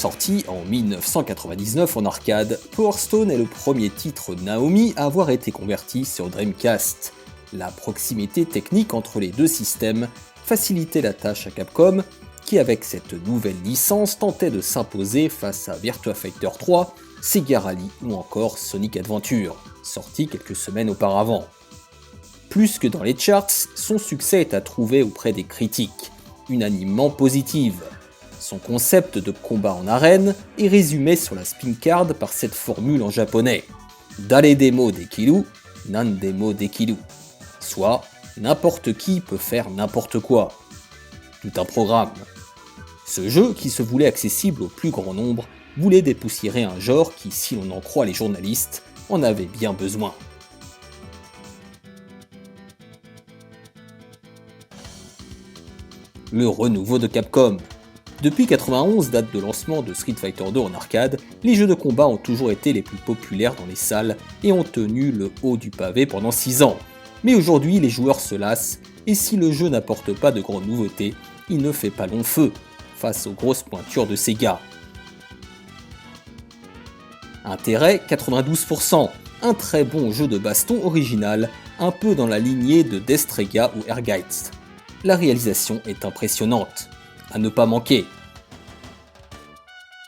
Sorti en 1999 en arcade, Power Stone est le premier titre Naomi à avoir été converti sur Dreamcast. La proximité technique entre les deux systèmes facilitait la tâche à Capcom, qui avec cette nouvelle licence tentait de s'imposer face à Virtua Fighter 3, Sega Rally ou encore Sonic Adventure, sorti quelques semaines auparavant. Plus que dans les charts, son succès est à trouver auprès des critiques, unanimement positives. Son concept de combat en arène est résumé sur la spin card par cette formule en japonais « Dare demo dekiru, nan demo dekiru », soit « n'importe qui peut faire n'importe quoi ». Tout un programme. Ce jeu, qui se voulait accessible au plus grand nombre, voulait dépoussiérer un genre qui, si l'on en croit les journalistes, en avait bien besoin. Le renouveau de Capcom. Depuis 91, date de lancement de Street Fighter 2 en arcade, les jeux de combat ont toujours été les plus populaires dans les salles et ont tenu le haut du pavé pendant 6 ans. Mais aujourd'hui, les joueurs se lassent, et si le jeu n'apporte pas de grandes nouveautés, il ne fait pas long feu, face aux grosses pointures de Sega. Intérêt 92%, un très bon jeu de baston original, un peu dans la lignée de Destrega ou Ehrgeiz. La réalisation est impressionnante. À ne pas manquer.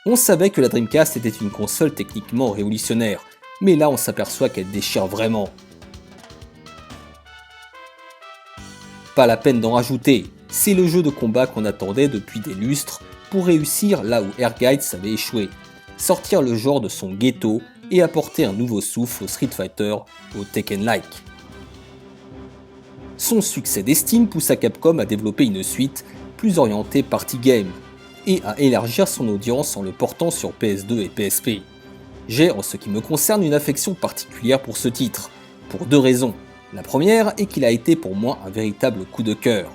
On savait que la Dreamcast était une console techniquement révolutionnaire, mais là on s'aperçoit qu'elle déchire vraiment. Pas la peine d'en rajouter, c'est le jeu de combat qu'on attendait depuis des lustres pour réussir là où Ehrgeiz avait échoué, sortir le genre de son ghetto et apporter un nouveau souffle au Street Fighter, au Tekken-like. Son succès d'estime poussa Capcom à développer une suite plus orienté party game, et à élargir son audience en le portant sur PS2 et PSP. J'ai en ce qui me concerne une affection particulière pour ce titre, pour 2 raisons. La première est qu'il a été pour moi un véritable coup de cœur.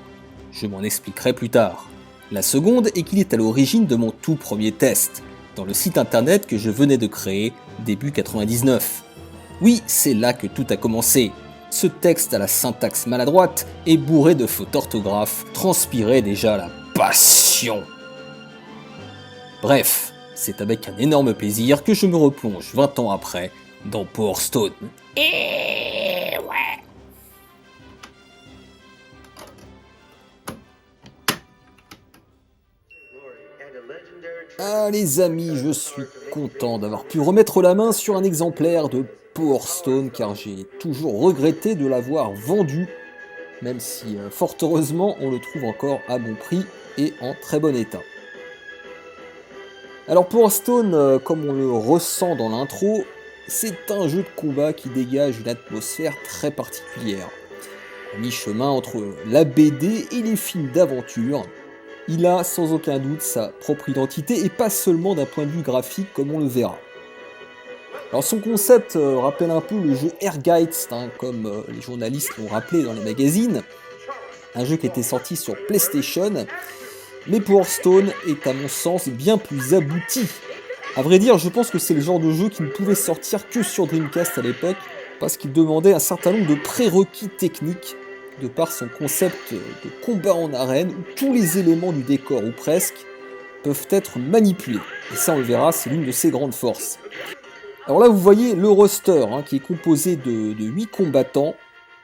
Je m'en expliquerai plus tard. La seconde est qu'il est à l'origine de mon tout premier test, dans le site internet que je venais de créer début 99. Oui, c'est là que tout a commencé. Ce texte à la syntaxe maladroite et bourré de fautes d'orthographe transpirait déjà la passion. Bref, c'est avec un énorme plaisir que je me replonge 20 ans après dans Power Stone. Et ouais. Ah les amis, je suis content d'avoir pu remettre la main sur un exemplaire de Power Stone car j'ai toujours regretté de l'avoir vendu, même si fort heureusement on le trouve encore à bon prix et en très bon état. Alors Power Stone, comme on le ressent dans l'intro, c'est un jeu de combat qui dégage une atmosphère très particulière. À mi-chemin entre la BD et les films d'aventure, il a sans aucun doute sa propre identité et pas seulement d'un point de vue graphique comme on le verra. Alors son concept rappelle un peu le jeu Ehrgeiz, comme les journalistes l'ont rappelé dans les magazines, un jeu qui était sorti sur PlayStation, mais Power Stone est à mon sens bien plus abouti. À vrai dire, je pense que c'est le genre de jeu qui ne pouvait sortir que sur Dreamcast à l'époque, parce qu'il demandait un certain nombre de prérequis techniques, de par son concept de combat en arène, où tous les éléments du décor, ou presque, peuvent être manipulés. Et ça on le verra, c'est l'une de ses grandes forces. Alors là vous voyez le roster qui est composé de 8 combattants,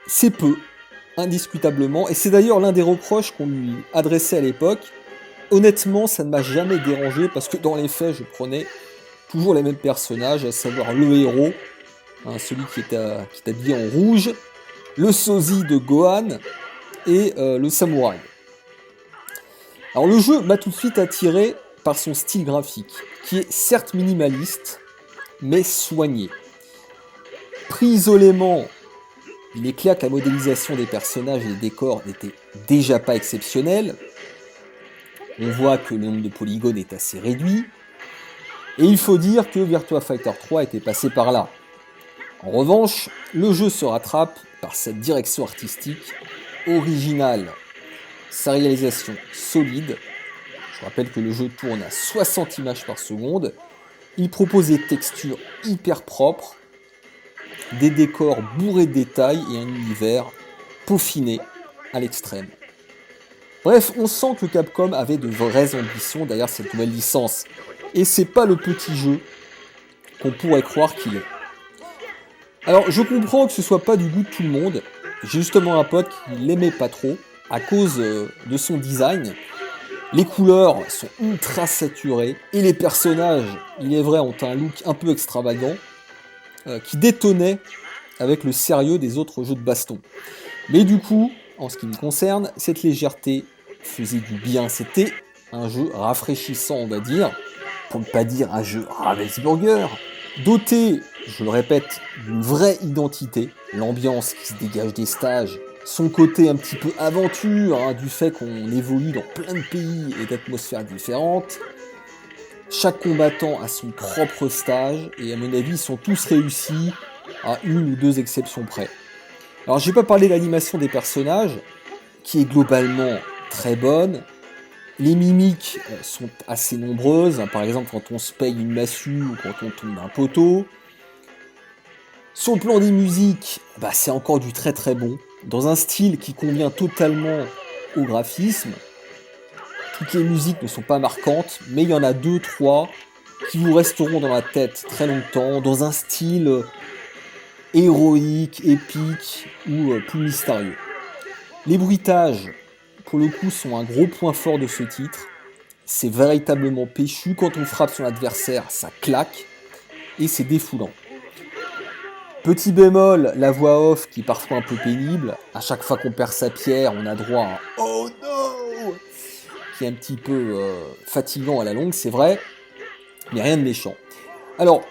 c'est peu, indiscutablement, et c'est d'ailleurs l'un des reproches qu'on lui adressait à l'époque. Honnêtement ça ne m'a jamais dérangé parce que dans les faits je prenais toujours les mêmes personnages, à savoir le héros, celui qui est habillé en rouge, le sosie de Gohan et le samouraï. Alors le jeu m'a tout de suite attiré par son style graphique, qui est certes minimaliste, mais soigné. Pris isolément, il est clair que la modélisation des personnages et des décors n'était déjà pas exceptionnelle. On voit que le nombre de polygones est assez réduit. Et il faut dire que Virtua Fighter 3 était passé par là. En revanche, le jeu se rattrape par sa direction artistique originale, sa réalisation solide. Je rappelle que le jeu tourne à 60 images par seconde. Il propose des textures hyper propres, des décors bourrés de détails et un univers peaufiné à l'extrême. Bref, on sent que Capcom avait de vraies ambitions derrière cette nouvelle licence. Et c'est pas le petit jeu qu'on pourrait croire qu'il est. Alors je comprends que ce soit pas du goût de tout le monde. J'ai justement un pote qui l'aimait pas trop à cause de son design. Les couleurs sont ultra saturées et les personnages, il est vrai, ont un look un peu extravagant qui détonnait avec le sérieux des autres jeux de baston. Mais du coup, en ce qui me concerne, cette légèreté faisait du bien. C'était un jeu rafraîchissant, on va dire, pour ne pas dire un jeu Ravensburger, doté, je le répète, d'une vraie identité, l'ambiance qui se dégage des stages, son côté un petit peu aventure, du fait qu'on évolue dans plein de pays et d'atmosphères différentes. Chaque combattant a son propre stage, et à mon avis, ils sont tous réussis, à une ou deux exceptions près. Alors, je vais pas parler de l'animation des personnages, qui est globalement très bonne. Les mimiques sont assez nombreuses, par exemple quand on se paye une massue ou quand on tombe d'un poteau. Sur le plan des musiques, c'est encore du très très bon, dans un style qui convient totalement au graphisme. Toutes les musiques ne sont pas marquantes, mais il y en a 2-3 qui vous resteront dans la tête très longtemps, dans un style héroïque, épique ou plus mystérieux. Les bruitages, pour le coup, sont un gros point fort de ce titre. C'est véritablement péchu. Quand on frappe son adversaire, ça claque. Et c'est défoulant. Petit bémol, la voix off qui est parfois un peu pénible. À chaque fois qu'on perd sa pierre, on a droit à un « Oh no !» qui est un petit peu fatigant à la longue, c'est vrai. Mais rien de méchant. Alors,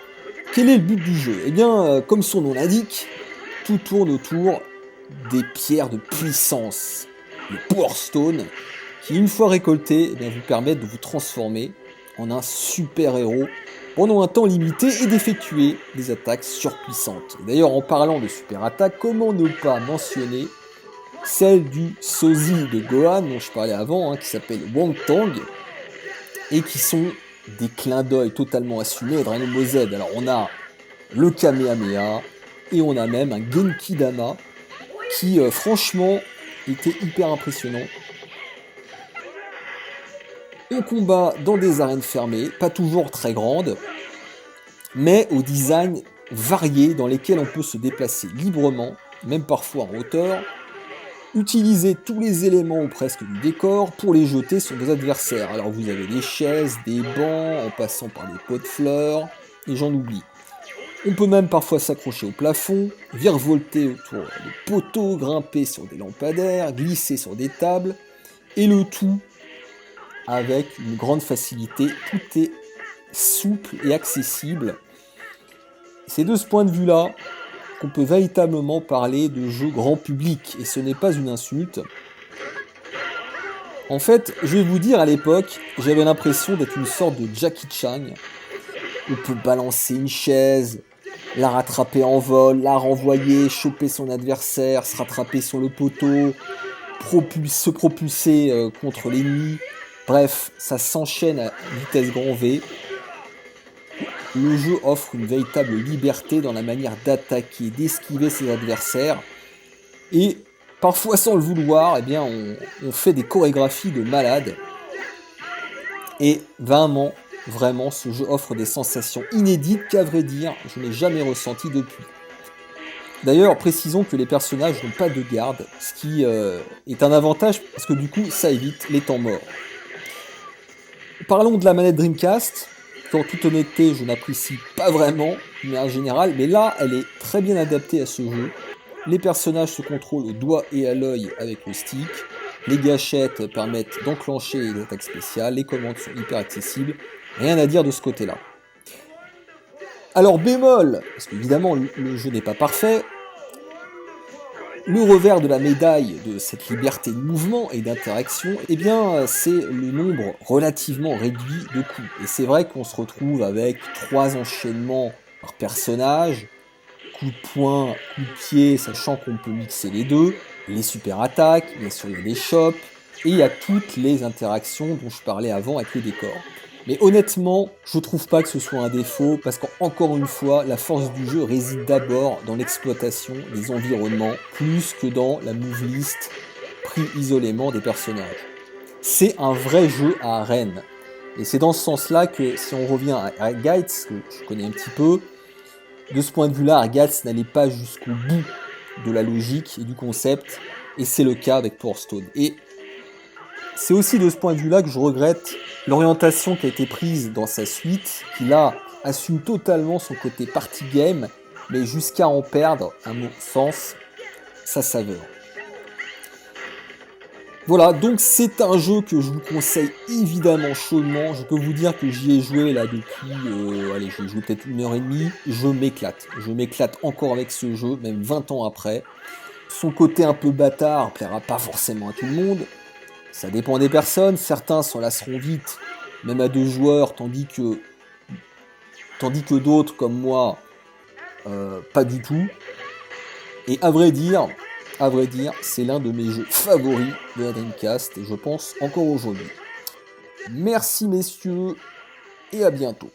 quel est le but du jeu ? Eh bien, comme son nom l'indique, tout tourne autour des pierres de puissance. Le Power Stone, qui une fois récolté, vous permettent de vous transformer en un super-héros pendant un temps limité et d'effectuer des attaques surpuissantes. D'ailleurs, en parlant de super-attaques, comment ne pas mentionner celle du sosie de Gohan, dont je parlais avant, qui s'appelle Wang Tang, et qui sont des clins d'œil totalement assumés à Dragon Ball Z. Alors on a le Kamehameha, et on a même un Genki Dama, qui franchement était hyper impressionnant. On combat dans des arènes fermées, pas toujours très grandes, mais au design varié dans lesquels on peut se déplacer librement, même parfois en hauteur, utiliser tous les éléments ou presque du décor pour les jeter sur des adversaires. Alors vous avez des chaises, des bancs, en passant par des pots de fleurs, et j'en oublie. On peut même parfois s'accrocher au plafond, virevolter autour de poteaux, grimper sur des lampadaires, glisser sur des tables, et le tout avec une grande facilité. Tout est souple et accessible. C'est de ce point de vue-là qu'on peut véritablement parler de jeu grand public, et ce n'est pas une insulte. En fait, je vais vous dire, à l'époque, j'avais l'impression d'être une sorte de Jackie Chan. On peut balancer une chaise, la rattraper en vol, la renvoyer, choper son adversaire, se rattraper sur le poteau, se propulser contre l'ennemi. Bref, ça s'enchaîne à vitesse grand V. Le jeu offre une véritable liberté dans la manière d'attaquer, d'esquiver ses adversaires. Et parfois sans le vouloir, on fait des chorégraphies de malades. Et vraiment, ce jeu offre des sensations inédites qu'à vrai dire, je n'ai jamais ressenties depuis. D'ailleurs, précisons que les personnages n'ont pas de garde, ce qui est un avantage parce que du coup, ça évite les temps morts. Parlons de la manette Dreamcast. En toute honnêteté, je n'apprécie pas vraiment, mais en général, mais là, elle est très bien adaptée à ce jeu. Les personnages se contrôlent au doigt et à l'œil avec le stick. Les gâchettes permettent d'enclencher les attaques spéciales. Les commandes sont hyper accessibles. Rien à dire de ce côté-là. Alors bémol, parce qu'évidemment le jeu n'est pas parfait, le revers de la médaille de cette liberté de mouvement et d'interaction, c'est le nombre relativement réduit de coups. Et c'est vrai qu'on se retrouve avec 3 enchaînements par personnage, coup de poing, coup de pied, sachant qu'on peut mixer les deux, les super attaques, bien sûr il y a des chops, et il y a toutes les interactions dont je parlais avant avec le décor. Mais honnêtement, je trouve pas que ce soit un défaut, parce qu'encore une fois, la force du jeu réside d'abord dans l'exploitation des environnements, plus que dans la move list pris isolément des personnages. C'est un vrai jeu à arène. Et c'est dans ce sens-là que, si on revient à Gates, que je connais un petit peu, de ce point de vue-là, Gates n'allait pas jusqu'au bout de la logique et du concept, et c'est le cas avec Power Stone. Et c'est aussi de ce point de vue-là que je regrette l'orientation qui a été prise dans sa suite, qui là assume totalement son côté party game, mais jusqu'à en perdre, à mon sens, sa saveur. Voilà, donc c'est un jeu que je vous conseille évidemment chaudement. Je peux vous dire que j'y ai joué là depuis, j'y ai joué peut-être 1h30. Je m'éclate encore avec ce jeu, même 20 ans après. Son côté un peu bâtard plaira pas forcément à tout le monde. Ça dépend des personnes, certains s'en lasseront vite, même à 2 joueurs, tandis que d'autres comme moi, pas du tout. Et à vrai dire, c'est l'un de mes jeux favoris de la Dreamcast, et je pense encore aujourd'hui. Merci messieurs, et à bientôt.